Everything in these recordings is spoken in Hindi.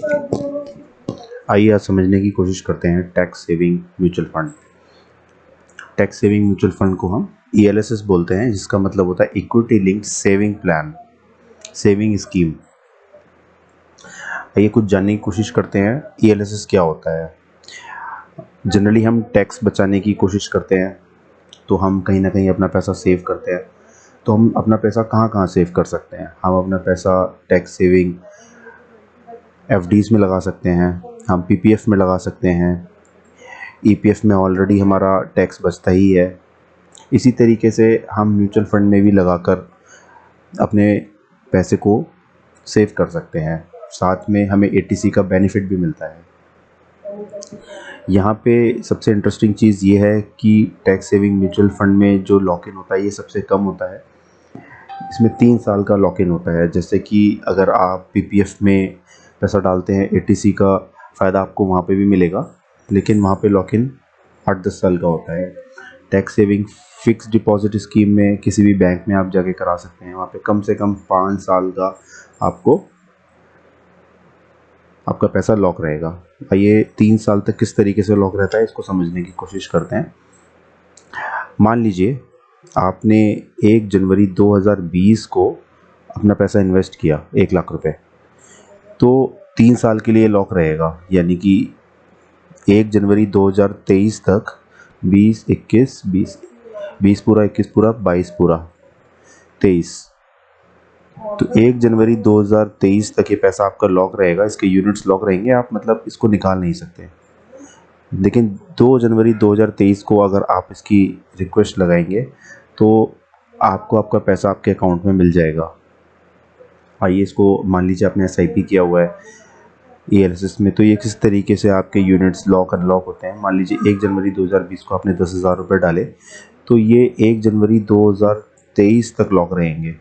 आइए आज समझने की कोशिश करते हैं tax saving mutual fund. Tax saving mutual fund को हम ELSS बोलते हैं, जिसका मतलब होता है equity linked saving plan, saving scheme. आइए कुछ जानने की कोशिश करते हैं ELSS क्या होता है। जनरली हम टैक्स बचाने की कोशिश करते हैं, तो हम कहीं ना कहीं अपना पैसा सेव करते हैं। तो हम अपना पैसा कहाँ कहाँ सेव कर सकते हैं? हम अपना पैसा टैक्स सेविंग FDs में लगा सकते हैं, हम PPF में लगा सकते हैं, EPF में ऑलरेडी हमारा टैक्स बचता ही है। इसी तरीके से हम म्यूचुअल फंड में भी लगाकर अपने पैसे को सेव कर सकते हैं। साथ में हमें ATC का बेनिफिट भी मिलता है। यहाँ पे सबसे इंटरेस्टिंग चीज़ ये है कि टैक्स सेविंग म्यूचुअल फंड में जो लॉक इन होता है ये सबसे कम होता है। इसमें 3 साल का लॉक इन होता है। जैसे कि अगर आप PPF में पैसा डालते हैं, ATC का फ़ायदा आपको वहाँ पे भी मिलेगा, लेकिन वहाँ पे लॉक इन 8-10 साल का होता है। Tax saving fix deposit scheme में किसी भी बैंक में आप जाके करा सकते हैं। वहाँ पे कम से कम 5 साल का आपका पैसा लॉक रहेगा। आइए 3 साल तक किस तरीके से लॉक रहता है इसको समझने की कोशिश करते हैं। मान लीजिए आपने 1 जनवरी 2020 को अपना पैसा इन्वेस्ट किया 1 लाख रुपए, तो 3 साल के लिए लॉक रहेगा। यानी कि 1 जनवरी 2023 तक 20, 21, 20 पूरा, 21 पूरा, 22 पूरा, 23, तो 1 जनवरी 2023 तक ये पैसा आपका लॉक रहेगा। इसके यूनिट्स लॉक रहेंगे, आप मतलब इसको निकाल नहीं सकते। लेकिन 2 जनवरी 2023 को अगर आप इसकी रिक्वेस्ट लगाएंगे तो आपको आपका पैसा आपके अकाउंट में मिल जाएगा। आइए इसको मान लीजिए आपने SIP किया हुआ है ELSS में, तो ये किस तरीके से आपके यूनिट्स लॉक अनलॉक होते हैं। मान लीजिए 1 जनवरी 2020 को आपने 10,000 रुपये डाले, तो ये 1 जनवरी 2023 तक लॉक रहेंगे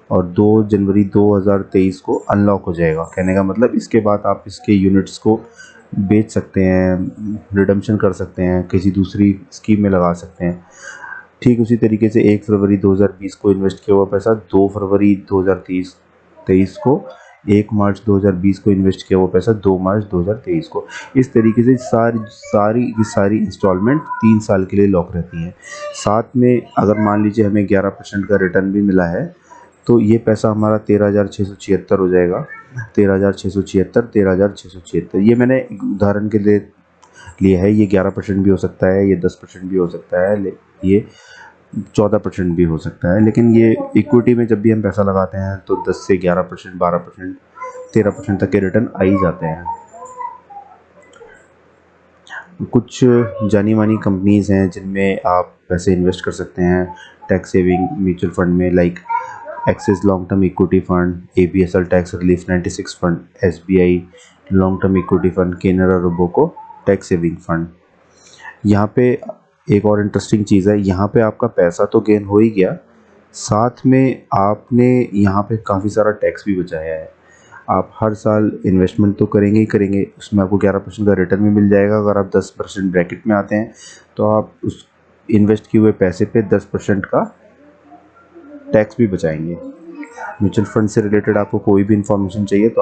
और 2 जनवरी 2023 को अनलॉक हो जाएगा। कहने का मतलब इसके बाद आप इसके यूनिट्स को बेच सकते हैं, रिडम्पशन कर सकते हैं, किसी दूसरी स्कीम में लगा सकते हैं। ठीक उसी तरीके से 1 फरवरी 2020 को इन्वेस्ट किया हुआ पैसा 2 फरवरी 2023 को, 1 मार्च 2020 को इन्वेस्ट किया हुआ पैसा 2 मार्च 2023 को। इस तरीके से सारी इंस्टॉलमेंट 3 साल के लिए लॉक रहती हैं। साथ में अगर मान लीजिए हमें 11% का रिटर्न भी मिला है, तो ये पैसा हमारा 13,676 हो जाएगा। 13,676, 13,676। ये मैंने एक उदाहरण के लिए लिया है। ये 11% भी हो सकता है, ये 10% भी हो सकता है, ये 14% भी हो सकता है। लेकिन ये इक्विटी में जब भी हम पैसा लगाते हैं तो 10 से 11%, 12%, 13% तक के रिटर्न आ ही जाते हैं। कुछ जानी मानी कंपनीज़ हैं जिनमें आप पैसे इन्वेस्ट कर सकते हैं टैक्स सेविंग म्यूचुअल फंड में, like Axis long term equity fund, ABSL tax relief 96 fund, SBI long term equity fund, Canara Robeco tax saving fund. यहाँ पे एक और इंटरेस्टिंग चीज़ है, यहाँ पे आपका पैसा तो गेन हो ही गया, साथ में आपने यहाँ पे काफ़ी सारा टैक्स भी बचाया है। आप हर साल इन्वेस्टमेंट तो करेंगे ही करेंगे, उसमें आपको 11% का रिटर्न भी मिल जाएगा। अगर आप 10% ब्रैकेट में आते हैं तो आप उस इन्वेस्ट किए हुए पैसे पे 10% का टैक्स भी बचाएंगे। म्यूचुअल फंड से रिलेटेड आपको कोई भी इन्फॉर्मेशन चाहिए तो